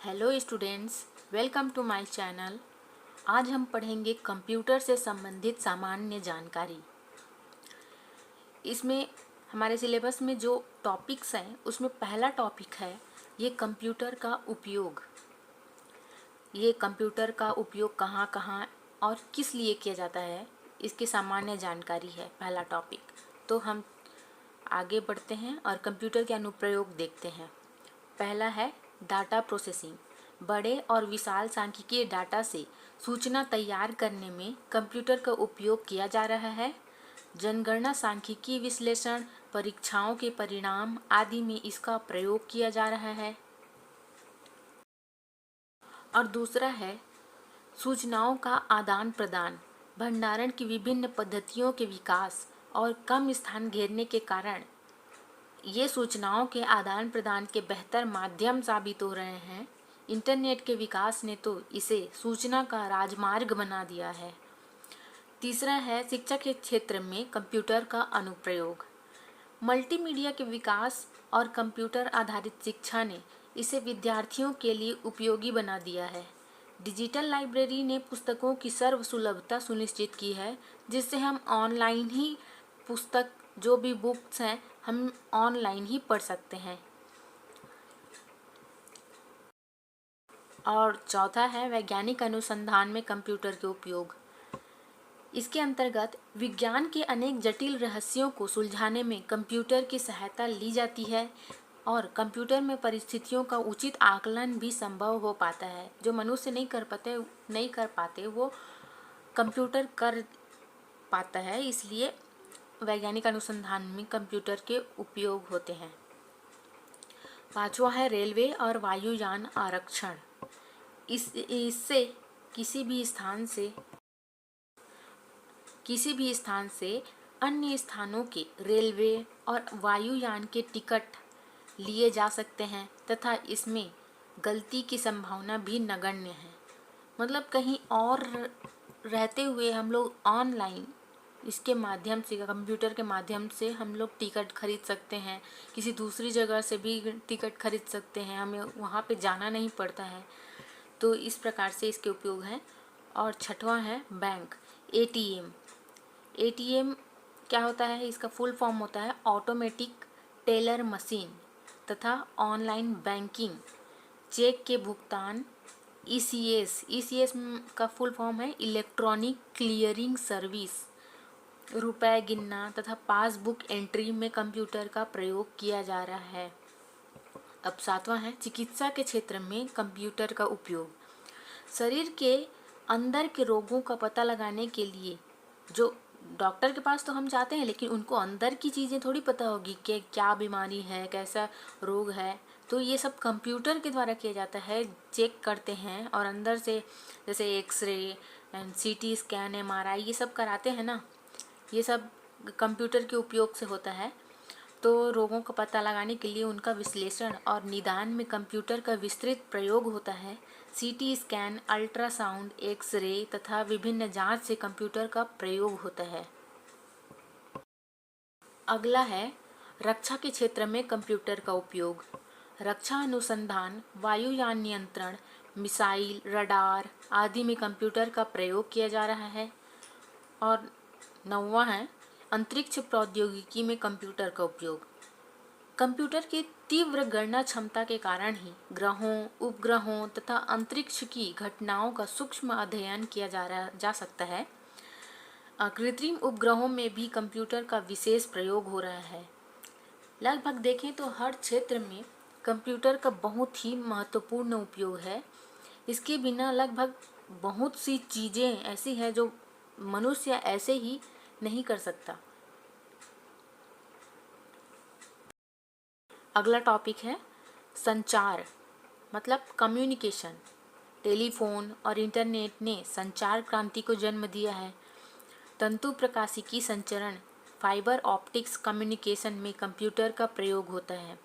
Hello students, welcome to my channel. आज हम पढ़ेंगे कंप्यूटर से संबंधित सामान्य जानकारी। इसमें हमारे सिलेबस में जो टॉपिक्स हैं उसमें पहला टॉपिक है ये कंप्यूटर का उपयोग। ये कंप्यूटर का उपयोग कहाँ कहाँ और किस लिए किया जाता है, इसकी सामान्य जानकारी है पहला टॉपिक। तो हम आगे बढ़ते हैं और कंप्यूटर के अनुप्रयोग देखते हैं। पहला है डाटा प्रोसेसिंग। बड़े और विशाल सांख्यिकीय डाटा से सूचना तैयार करने में कंप्यूटर का उपयोग किया जा रहा है। जनगणना, सांख्यिकीय विश्लेषण, परीक्षाओं के परिणाम आदि में इसका प्रयोग किया जा रहा है। और दूसरा है सूचनाओं का आदान प्रदान। भंडारण की विभिन्न पद्धतियों के विकास और कम स्थान घेरने के कारण ये सूचनाओं के आदान प्रदान के बेहतर माध्यम साबित हो रहे हैं। इंटरनेट के विकास ने तो इसे सूचना का राजमार्ग बना दिया है। तीसरा है शिक्षा के क्षेत्र में कंप्यूटर का अनुप्रयोग। मल्टीमीडिया के विकास और कंप्यूटर आधारित शिक्षा ने इसे विद्यार्थियों के लिए उपयोगी बना दिया है। डिजिटल लाइब्रेरी ने पुस्तकों की सर्वसुलभता सुनिश्चित की है, जिससे हम ऑनलाइन ही पुस्तक, जो भी बुक्स हैं, हम ऑनलाइन ही पढ़ सकते हैं। और चौथा है वैज्ञानिक अनुसंधान में कंप्यूटर के उपयोग। इसके अंतर्गत विज्ञान के अनेक जटिल रहस्यों को सुलझाने में कंप्यूटर की सहायता ली जाती है और कंप्यूटर में परिस्थितियों का उचित आकलन भी संभव हो पाता है। जो मनुष्य नहीं कर पाते वो कंप्यूटर कर पाता है, इसलिए वैज्ञानिक अनुसंधान में कंप्यूटर के उपयोग होते हैं। पांचवा है रेलवे और वायुयान आरक्षण। इससे किसी भी स्थान से अन्य स्थानों के रेलवे और वायुयान के टिकट लिए जा सकते हैं तथा इसमें गलती की संभावना भी नगण्य है। मतलब कहीं और रहते हुए हम लोग ऑनलाइन इसके माध्यम से, कंप्यूटर के माध्यम से हम लोग टिकट खरीद सकते हैं। किसी दूसरी जगह से भी टिकट खरीद सकते हैं, हमें वहाँ पे जाना नहीं पड़ता है। तो इस प्रकार से इसके उपयोग हैं। और छठवां है बैंक, एटीएम। एटीएम क्या होता है? इसका फुल फॉर्म होता है ऑटोमेटिक टेलर मशीन तथा ऑनलाइन बैंकिंग, चेक के भुगतान, ईसीएस का फुल फॉर्म है इलेक्ट्रॉनिक क्लियरिंग सर्विस, रुपए गिनना तथा पासबुक एंट्री में कंप्यूटर का प्रयोग किया जा रहा है। अब सातवां है चिकित्सा के क्षेत्र में कंप्यूटर का उपयोग। शरीर के अंदर के रोगों का पता लगाने के लिए, जो डॉक्टर के पास तो हम जाते हैं लेकिन उनको अंदर की चीज़ें थोड़ी पता होगी कि क्या बीमारी है, कैसा रोग है। तो ये सब कंप्यूटर के द्वारा किया जाता है, चेक करते हैं और अंदर से जैसे एक्सरे, सीटी स्कैन, एमआरआई ये सब कराते हैं ना, ये सब कंप्यूटर के उपयोग से होता है। तो रोगों का पता लगाने के लिए उनका विश्लेषण और निदान में कंप्यूटर का विस्तृत प्रयोग होता है। सीटी स्कैन, अल्ट्रासाउंड, एक्सरे तथा विभिन्न जांच से कंप्यूटर का प्रयोग होता है। अगला है रक्षा के क्षेत्र में कंप्यूटर का उपयोग। रक्षा अनुसंधान, वायुयान नियंत्रण, मिसाइल, रडार आदि में कंप्यूटर का प्रयोग किया जा रहा है। और नौवां है अंतरिक्ष प्रौद्योगिकी में कंप्यूटर का उपयोग। कंप्यूटर की तीव्र गणना क्षमता के कारण ही ग्रहों, उपग्रहों तथा अंतरिक्ष की घटनाओं का सूक्ष्म अध्ययन किया जा सकता है। कृत्रिम उपग्रहों में भी कंप्यूटर का विशेष प्रयोग हो रहा है। लगभग देखें तो हर क्षेत्र में कंप्यूटर का बहुत ही महत्वपूर्ण उपयोग है। इसके बिना लगभग बहुत सी चीज़ें ऐसी हैं जो मनुष्य ऐसे ही नहीं कर सकता। अगला टॉपिक है संचार, मतलब कम्युनिकेशन। टेलीफोन और इंटरनेट ने संचार क्रांति को जन्म दिया है। तंतु प्रकाशिकी संचरण, फाइबर ऑप्टिक्स कम्युनिकेशन में कंप्यूटर का प्रयोग होता है।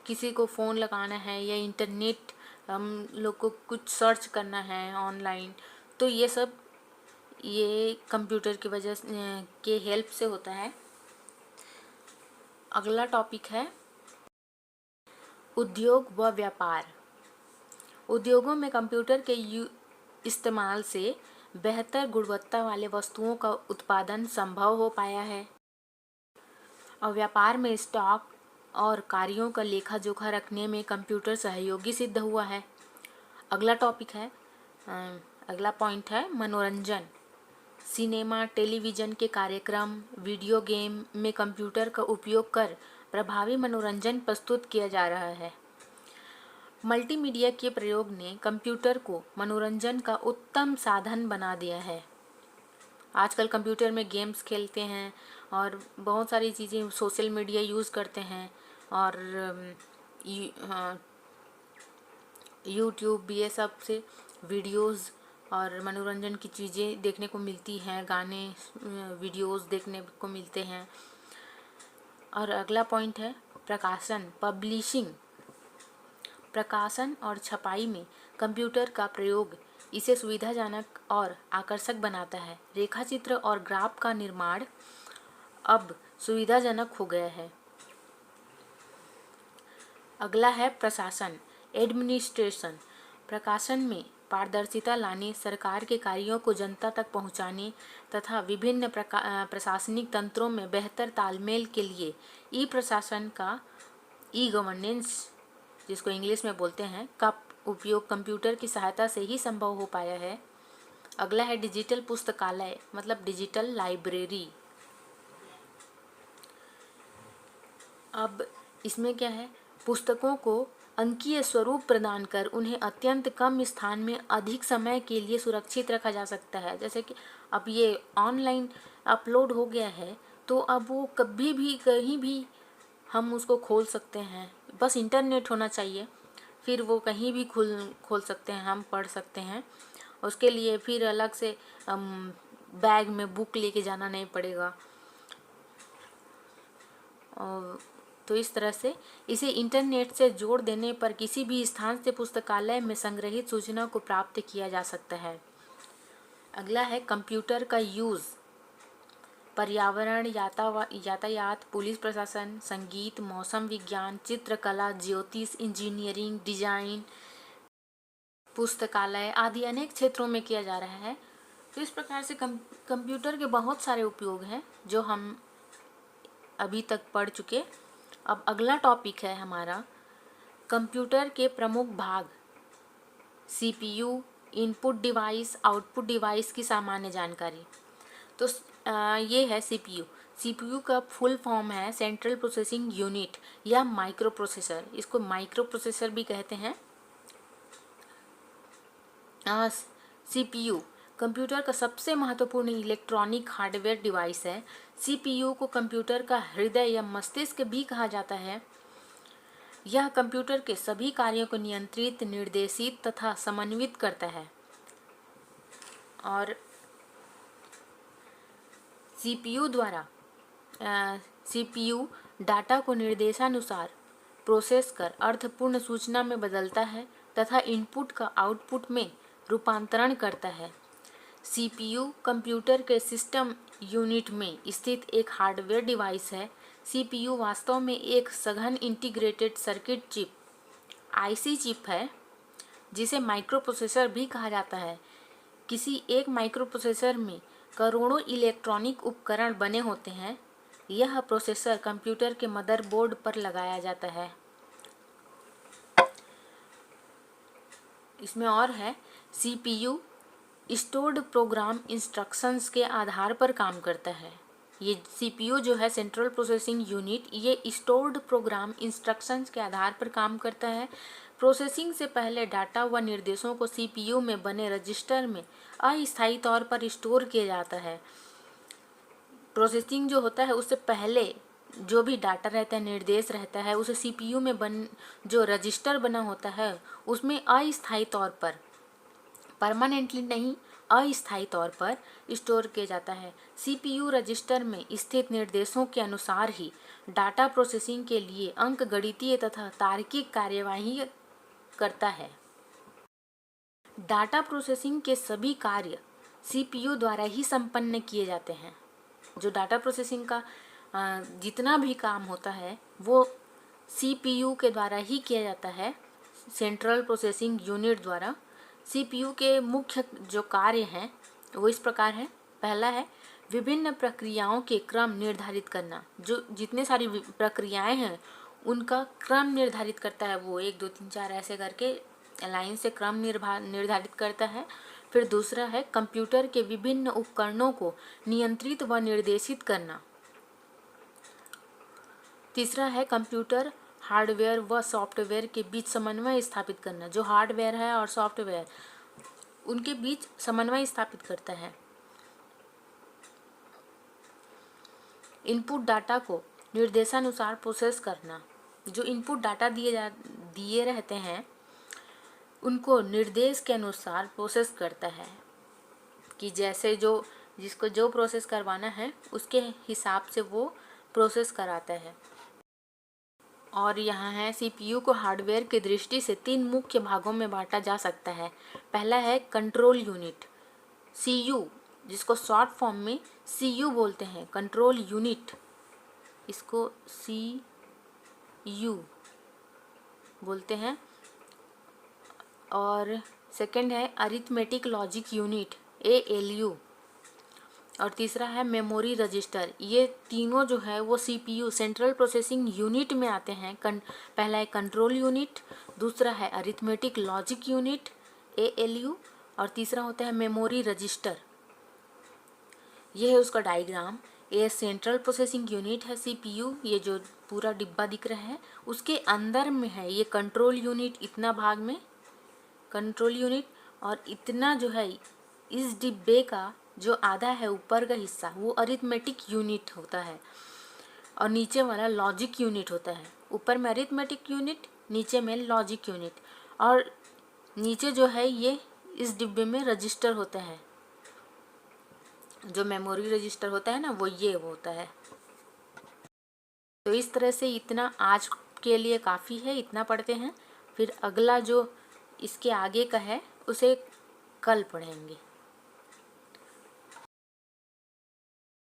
किसी को फ़ोन लगाना है या इंटरनेट, हम लोग को कुछ सर्च करना है ऑनलाइन, तो ये कंप्यूटर की वजह के हेल्प से होता है। अगला टॉपिक है उद्योग व व्यापार। उद्योगों में कंप्यूटर के इस्तेमाल से बेहतर गुणवत्ता वाले वस्तुओं का उत्पादन संभव हो पाया है और व्यापार में स्टॉक और कार्यों का लेखा जोखा रखने में कंप्यूटर सहयोगी सिद्ध हुआ है। अगला टॉपिक है अगला पॉइंट है मनोरंजन। सिनेमा, टेलीविज़न के कार्यक्रम, वीडियो गेम में कंप्यूटर का उपयोग कर प्रभावी मनोरंजन प्रस्तुत किया जा रहा है। मल्टीमीडिया के प्रयोग ने कंप्यूटर को मनोरंजन का उत्तम साधन बना दिया है। आजकल कंप्यूटर में गेम्स खेलते हैं और बहुत सारी चीज़ें, सोशल मीडिया यूज़ करते हैं और यूट्यूब ये सब से वीडियोस और मनोरंजन की चीज़ें देखने को मिलती हैं, गाने वीडियोस देखने को मिलते हैं। और अगला पॉइंट है प्रकाशन, पब्लिशिंग। प्रकाशन और छपाई में कंप्यूटर का प्रयोग इसे सुविधाजनक और आकर्षक बनाता है। रेखाचित्र और ग्राफ का निर्माण अब सुविधाजनक हो गया है। अगला है प्रशासन, एडमिनिस्ट्रेशन। प्रकाशन में पारदर्शिता लाने, सरकार के कार्यों को जनता तक पहुंचाने तथा विभिन्न प्रशासनिक तंत्रों में बेहतर तालमेल के लिए ई प्रशासन का, ई गवर्नेंस जिसको इंग्लिश में बोलते हैं, का उपयोग कंप्यूटर की सहायता से ही संभव हो पाया है। अगला है डिजिटल पुस्तकालय, मतलब डिजिटल लाइब्रेरी। अब इसमें क्या है, पुस्तकों को अंकीय स्वरूप प्रदान कर उन्हें अत्यंत कम स्थान में अधिक समय के लिए सुरक्षित रखा जा सकता है। जैसे कि अब ये ऑनलाइन अपलोड हो गया है तो अब वो कभी भी कहीं भी हम उसको खोल सकते हैं, बस इंटरनेट होना चाहिए, फिर वो कहीं भी खोल सकते हैं, हम पढ़ सकते हैं। उसके लिए फिर अलग से बैग में बुक लेके जाना नहीं पड़ेगा। तो इस तरह से इसे इंटरनेट से जोड़ देने पर किसी भी स्थान से पुस्तकालय में संग्रहित सूचना को प्राप्त किया जा सकता है। अगला है कंप्यूटर का यूज़, पर्यावरण, यातायात, पुलिस प्रशासन, संगीत, मौसम विज्ञान, चित्रकला, ज्योतिष, इंजीनियरिंग, डिजाइन, पुस्तकालय आदि अनेक क्षेत्रों में किया जा रहा है। तो इस प्रकार से कंप्यूटर के बहुत सारे उपयोग हैं जो हम अभी तक पढ़ चुके। अब अगला टॉपिक है हमारा कंप्यूटर के प्रमुख भाग, CPU, input device, output device की सामान्य जानकारी। तो ये है सीपीयू। सीपीयू का फुल फॉर्म है सेंट्रल प्रोसेसिंग यूनिट या माइक्रो प्रोसेसर। इसको माइक्रो प्रोसेसर भी कहते हैं। सीपीयू कंप्यूटर का सबसे महत्वपूर्ण इलेक्ट्रॉनिक हार्डवेयर डिवाइस है। सीपीयू को कंप्यूटर का हृदय या मस्तिष्क भी कहा जाता है। यह कंप्यूटर के सभी कार्यों को नियंत्रित, निर्देशित तथा समन्वित करता है और सीपीयू डाटा को निर्देशानुसार प्रोसेस कर अर्थपूर्ण सूचना में बदलता है तथा इनपुट का आउटपुट में रूपांतरण करता है। सीपीयू कंप्यूटर के सिस्टम यूनिट में स्थित एक हार्डवेयर डिवाइस है। सीपीयू वास्तव में एक सघन integrated circuit chip, IC chip है, जिसे माइक्रोप्रोसेसर भी कहा जाता है। किसी एक माइक्रोप्रोसेसर में करोड़ों इलेक्ट्रॉनिक उपकरण बने होते हैं। यह प्रोसेसर कंप्यूटर के मदरबोर्ड पर लगाया जाता है। इसमें और है सीपीयू स्टोर्ड प्रोग्राम इंस्ट्रक्शंस के आधार पर काम करता है। ये सीपीयू जो है सेंट्रल प्रोसेसिंग यूनिट, ये स्टोर्ड प्रोग्राम इंस्ट्रक्शंस के आधार पर काम करता है। प्रोसेसिंग से पहले डाटा व निर्देशों को सीपीयू में बने रजिस्टर में अस्थायी तौर पर स्टोर किया जाता है। प्रोसेसिंग जो होता है उससे पहले जो भी डाटा रहता है, निर्देश रहता है, उसे सीपीयू में जो रजिस्टर बना होता है उसमें अस्थायी तौर पर, परमानेंटली नहीं, अस्थायी तौर पर स्टोर किया जाता है। सीपीयू रजिस्टर में स्थित निर्देशों के अनुसार ही डाटा प्रोसेसिंग के लिए अंकगणितीय तथा तार्किक कार्यवाही करता है। डाटा प्रोसेसिंग के सभी कार्य सीपीयू द्वारा ही संपन्न किए जाते हैं। जो डाटा प्रोसेसिंग का जितना भी काम होता है वो सीपीयू के द्वारा ही किया जाता है। सेंट्रल प्रोसेसिंग यूनिट द्वारा सीपीयू के मुख्य जो कार्य हैं वो इस प्रकार है। पहला है विभिन्न प्रक्रियाओं के क्रम निर्धारित करना। जो जितने सारी प्रक्रियाएं हैं उनका क्रम निर्धारित करता है वो, 1 2 3 4 ऐसे करके लाइन से क्रम निर्धारित करता है। फिर दूसरा है कंप्यूटर के विभिन्न उपकरणों को नियंत्रित व निर्देशित करना। तीसरा है कंप्यूटर हार्डवेयर व सॉफ्टवेयर के बीच समन्वय स्थापित करना। जो हार्डवेयर है और सॉफ्टवेयर उनके बीच समन्वय स्थापित करता है। इनपुट डाटा को निर्देशानुसार प्रोसेस करना। जो इनपुट डाटा दिए रहते हैं उनको निर्देश के अनुसार प्रोसेस करता है कि जैसे जिसको जो प्रोसेस करवाना है उसके हिसाब से वो प्रोसेस कराता है। और यहाँ है सीपीयू को हार्डवेयर की दृष्टि से 3 मुख्य भागों में बांटा जा सकता है। पहला है कंट्रोल यूनिट, सीयू, जिसको शॉर्ट फॉर्म में सीयू बोलते हैं। कंट्रोल यूनिट, इसको सीयू बोलते हैं। और सेकंड है अरिथमेटिक लॉजिक यूनिट, एएलयू। और तीसरा है मेमोरी रजिस्टर। ये तीनों जो है वो सीपीयू सेंट्रल प्रोसेसिंग यूनिट में आते हैं। पहला है कंट्रोल यूनिट, दूसरा है अरिथमेटिक लॉजिक यूनिट एएलयू, और तीसरा होता है मेमोरी रजिस्टर। ये है उसका डायग्राम। ये सेंट्रल प्रोसेसिंग यूनिट है सीपीयू, ये जो पूरा डिब्बा दिख रहा है उसके अंदर में है ये कंट्रोल यूनिट, इतना भाग में कंट्रोल यूनिट, और इतना जो है इस डिब्बे का जो आधा है ऊपर का हिस्सा वो अरिथमेटिक यूनिट होता है, और नीचे वाला लॉजिक यूनिट होता है। ऊपर में अरिथमेटिक यूनिट, नीचे में लॉजिक यूनिट, और नीचे जो है ये इस डिब्बे में रजिस्टर होता है। जो मेमोरी रजिस्टर होता है ना वो ये होता है। तो इस तरह से इतना आज के लिए काफ़ी है, इतना पढ़ते हैं। फिर अगला जो इसके आगे का है उसे कल पढ़ेंगे।